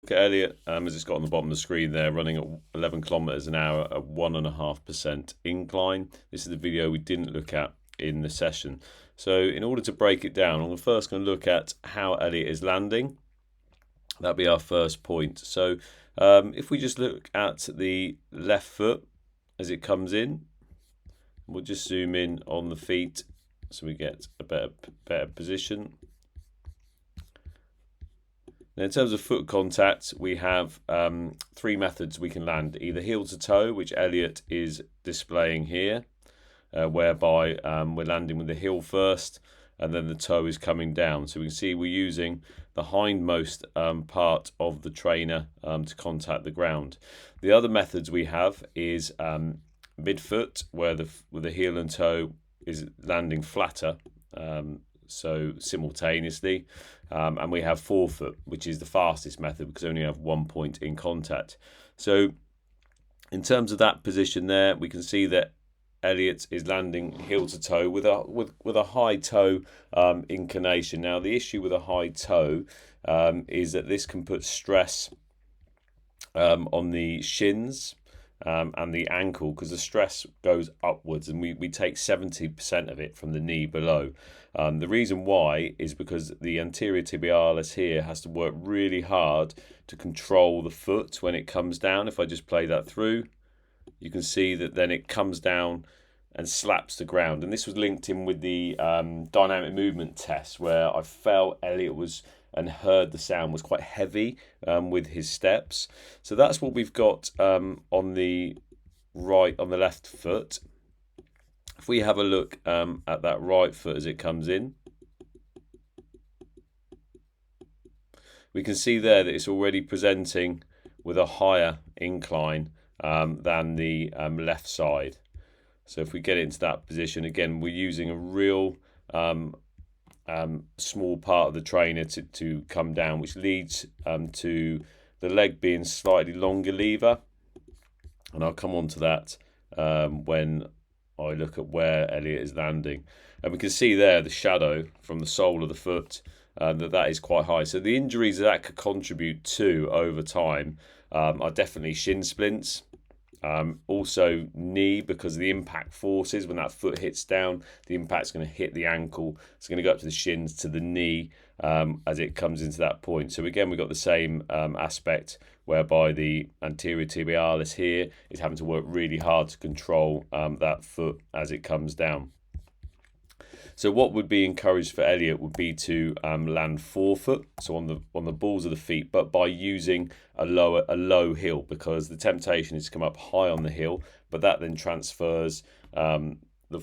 Look at Elliott, as it's got on the bottom of the screen there, running at 11 kilometers an hour at 1.5% incline. This is the video we didn't look at in the session. So in order to break it down, I'm first going to look at how Elliott is landing. That'll be our first point. So if we just look at the left foot as it comes in, we'll just zoom in on the feet so we get a better position. Now, in terms of foot contact, we have three methods we can land: either heel to toe, which Elliott is displaying here, whereby we're landing with the heel first and then the toe is coming down. So we can see we're using the hindmost part of the trainer to contact the ground. The other methods we have is midfoot, where the heel and toe is landing flatter, so simultaneously, and we have forefoot, which is the fastest method because we only have 1 point in contact. So in terms of that position there, we can see that Elliott is landing heel to toe with a high toe inclination. Now the issue with a high toe is that this can put stress on the shins and the ankle, because the stress goes upwards and we take 70% of it from the knee below. The reason why is because the anterior tibialis here has to work really hard to control the foot when it comes down. If I just play that through, you can see that then it comes down and slaps the ground. And this was linked in with the dynamic movement test, where I felt Elliott was and heard the sound was quite heavy with his steps. So that's what we've got on the left foot. If we have a look at that right foot as it comes in, we can see there that it's already presenting with a higher incline than the left side. So if we get into that position, again, we're using a real small part of the trainer to come down, which leads to the leg being slightly longer lever. And I'll come on to that when I look at where Elliott is landing. And we can see there the shadow from the sole of the foot, that is quite high. So the injuries that could contribute to over time are definitely shin splints. Also knee, because of the impact forces. When that foot hits down, the impact's going to hit the ankle. It's going to go up to the shins, to the knee as it comes into that point. So again, we've got the same aspect, whereby the anterior tibialis here is having to work really hard to control that foot as it comes down. So what would be encouraged for Elliott would be to land forefoot, so on the balls of the feet, but by using a low heel, because the temptation is to come up high on the heel, but that then transfers the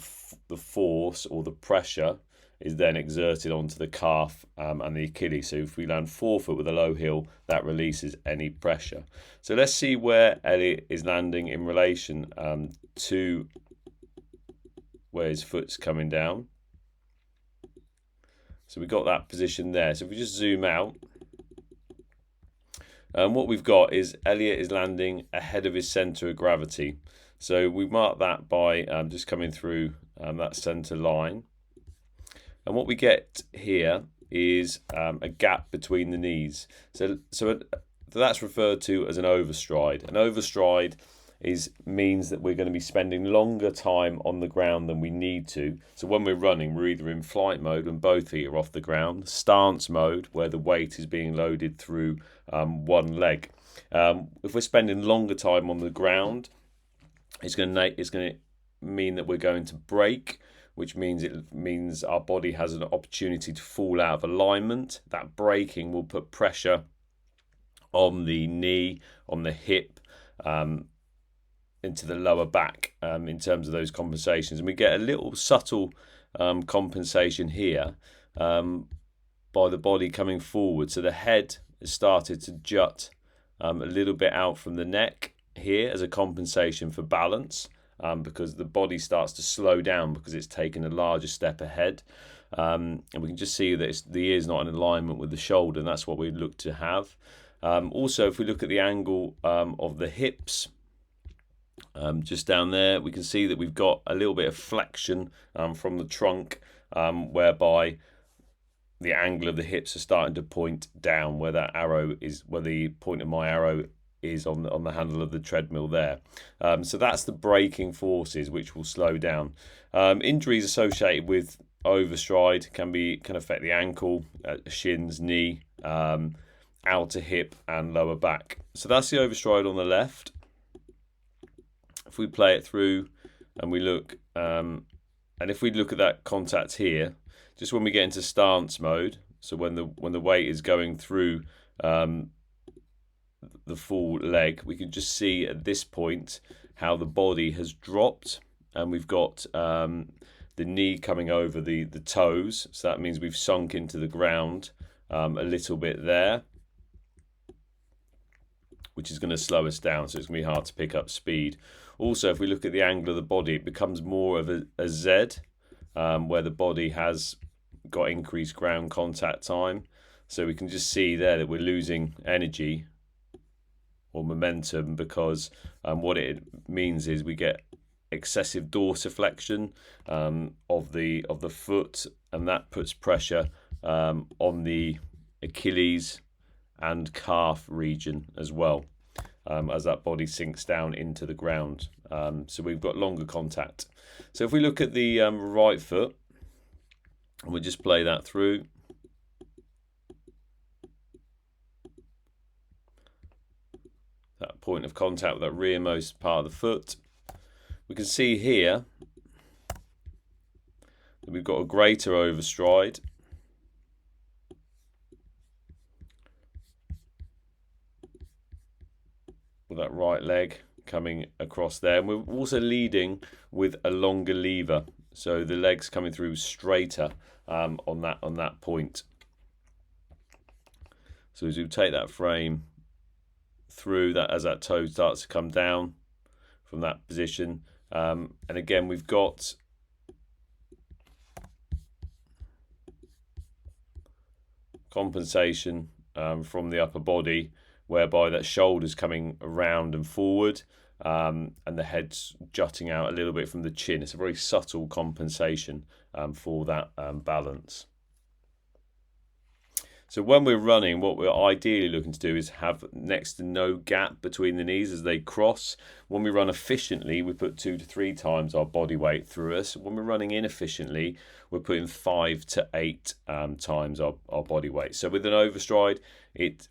force, or the pressure is then exerted onto the calf and the Achilles. So if we land forefoot with a low heel, that releases any pressure. So let's see where Elliott is landing in relation to where his foot's coming down. So we've got that position there. So if we just zoom out, what we've got is Elliott is landing ahead of his centre of gravity. So we mark that by just coming through that centre line. And what we get here is a gap between the knees. So that's referred to as an overstride. An overstride means that we're going to be spending longer time on the ground than we need to. So when we're running, we're either in flight mode when both feet are off the ground, stance mode where the weight is being loaded through one leg. If we're spending longer time on the ground, it's going to mean that we're going to brake, which means our body has an opportunity to fall out of alignment. That braking will put pressure on the knee, on the hip, into the lower back in terms of those compensations. And we get a little subtle compensation here by the body coming forward. So the head has started to jut a little bit out from the neck here as a compensation for balance, because the body starts to slow down because it's taken a larger step ahead. And we can just see that the ear is not in alignment with the shoulder, and that's what we look to have. Also, if we look at the angle of the hips, just down there, we can see that we've got a little bit of flexion from the trunk, whereby the angle of the hips are starting to point down, where that arrow is, where the point of my arrow is on the handle of the treadmill there. So that's the braking forces which will slow down. Injuries associated with overstride can affect the ankle, shins, knee, outer hip and lower back. So that's the overstride on the left. If we play it through and we look, and if we look at that contact here, just when we get into stance mode, so when the weight is going through the full leg, we can just see at this point how the body has dropped, and we've got the knee coming over the toes, so that means we've sunk into the ground a little bit there, which is going to slow us down, so it's going to be hard to pick up speed. Also, if we look at the angle of the body, it becomes more of a Z, where the body has got increased ground contact time. So we can just see there that we're losing energy or momentum, because what it means is we get excessive dorsiflexion of the foot, and that puts pressure on the Achilles and calf region as well, as that body sinks down into the ground. So we've got longer contact. So if we look at the right foot, and we'll just play that through. That point of contact with that rearmost part of the foot. We can see here that we've got a greater overstride. With that right leg coming across there. And we're also leading with a longer lever. So the leg's coming through straighter on that point. So as we take that frame through that, as that toe starts to come down from that position, and again we've got compensation from the upper body, whereby that shoulder's coming around and forward, and the head's jutting out a little bit from the chin. It's a very subtle compensation for that balance. So when we're running, what we're ideally looking to do is have next to no gap between the knees as they cross. When we run efficiently, we put 2 to 3 times our body weight through us. When we're running inefficiently, we're putting 5 to 8 times our body weight. So with an overstride, it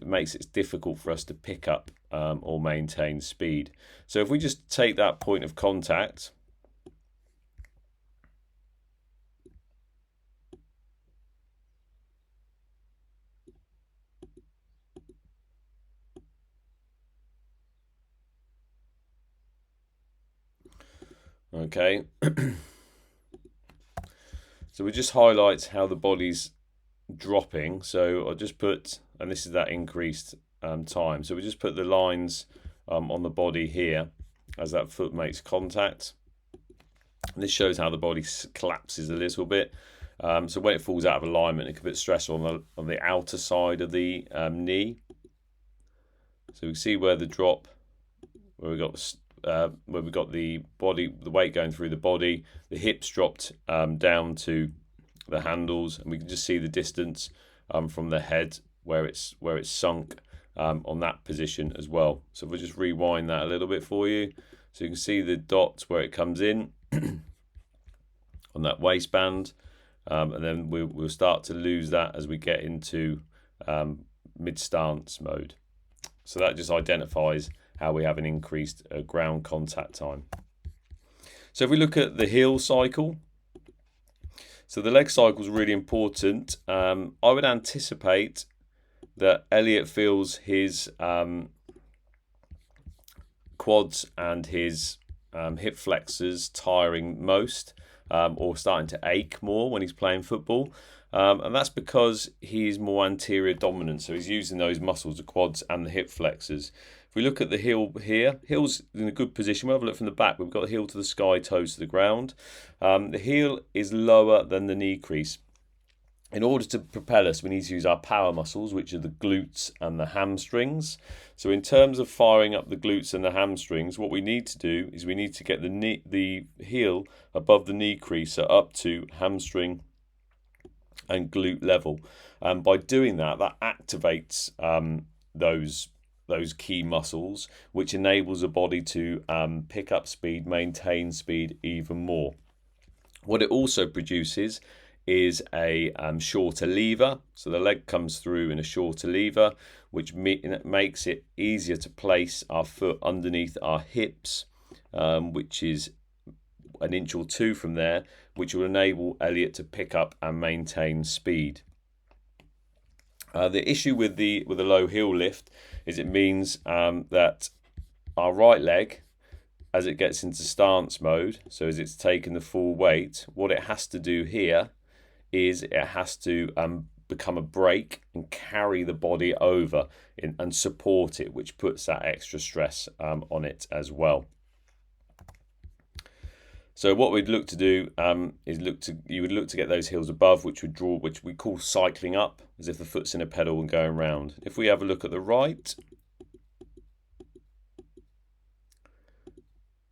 makes it difficult for us to pick up or maintain speed. So if we just take that point of contact, okay, so it just highlights how the body's dropping. So I'll just put, and this is that increased time, so we just put the lines on the body here as that foot makes contact, and this shows how the body collapses a little bit. So when it falls out of alignment, it can put stress on the outer side of the knee. So we see where the drop, where we got the body, the weight going through the body, the hips dropped down to the handles, and we can just see the distance from the head where it's sunk on that position as well. So if we just rewind that a little bit for you, so you can see the dots where it comes in on that waistband, and then we'll start to lose that as we get into mid-stance mode. So that just identifies how we have an increased ground contact time. So if we look at the heel cycle, so the leg cycle is really important. I would anticipate that Elliott feels his quads and his hip flexors tiring most, or starting to ache more when he's playing football. And that's because he's more anterior dominant, so he's using those muscles, the quads and the hip flexors. If we look at the heel here, heel's in a good position. We'll have a look from the back. We've got the heel to the sky, toes to the ground. The heel is lower than the knee crease. In order to propel us, we need to use our power muscles, which are the glutes and the hamstrings. So in terms of firing up the glutes and the hamstrings, what we need to do is we need to get the heel above the knee crease, so up to hamstring and glute level. And by doing that, that activates those key muscles, which enables the body to pick up speed, maintain speed even more. What it also produces is a shorter lever. So the leg comes through in a shorter lever, which makes it easier to place our foot underneath our hips, which is an inch or two from there, which will enable Elliott to pick up and maintain speed. The issue with the low heel lift is it means that our right leg, as it gets into stance mode, so as it's taking the full weight, what it has to do here is it has to become a brake and carry the body over and support it, which puts that extra stress on it as well. So what we'd look to do is you would look to get those heels above, which we call cycling up, as if the foot's in a pedal and going round. If we have a look at the right,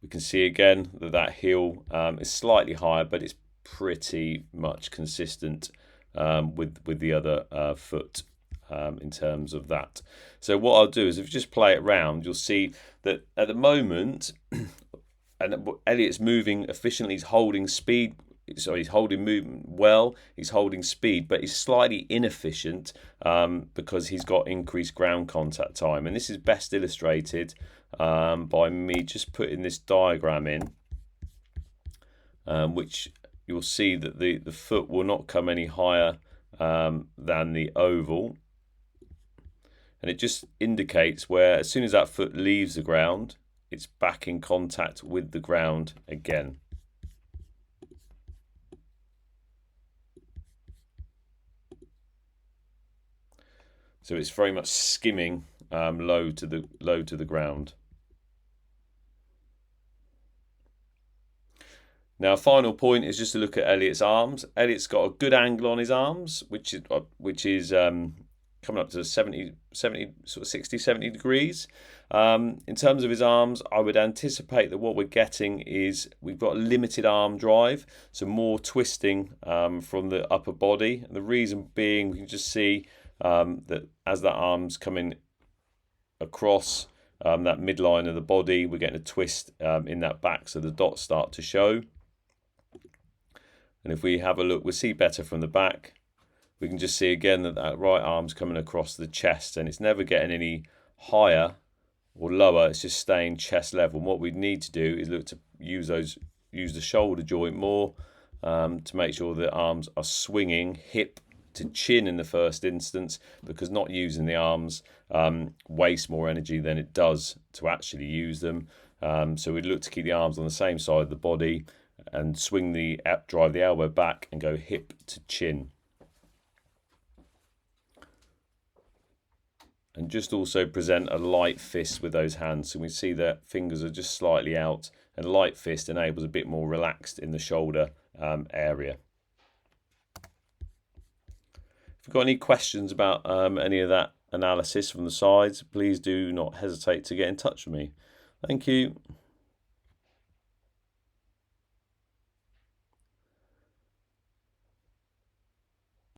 we can see again that heel is slightly higher, but it's pretty much consistent with the other foot in terms of that. So what I'll do is, if you just play it round, you'll see that at the moment, and Elliott's moving efficiently, he's holding speed. So he's holding movement well, he's holding speed, but he's slightly inefficient because he's got increased ground contact time. And this is best illustrated by me just putting this diagram in, which you'll see that the foot will not come any higher than the oval. And it just indicates where, as soon as that foot leaves the ground, it's back in contact with the ground again. So it's very much skimming low to the ground. Now, final point is just to look at Elliott's arms. Elliott's got a good angle on his arms, which is coming up to 60, 70 degrees. In terms of his arms, I would anticipate that what we're getting is we've got a limited arm drive, so more twisting from the upper body. And the reason being, we can just see that as that arm's coming across that midline of the body, we're getting a twist in that back, so the dots start to show. And if we have a look, we'll see better from the back. We can just see again that that right arm's coming across the chest, and it's never getting any higher or lower, it's just staying chest level. And what we need to do is look to use the shoulder joint more to make sure the arms are swinging hip to chin in the first instance, because not using the arms wastes more energy than it does to actually use them. So we'd look to keep the arms on the same side of the body and drive the elbow back and go hip to chin. And just also present a light fist with those hands. So we see that fingers are just slightly out, and light fist enables a bit more relaxed in the shoulder area. If you've got any questions about any of that analysis from the sides, please do not hesitate to get in touch with me. Thank you.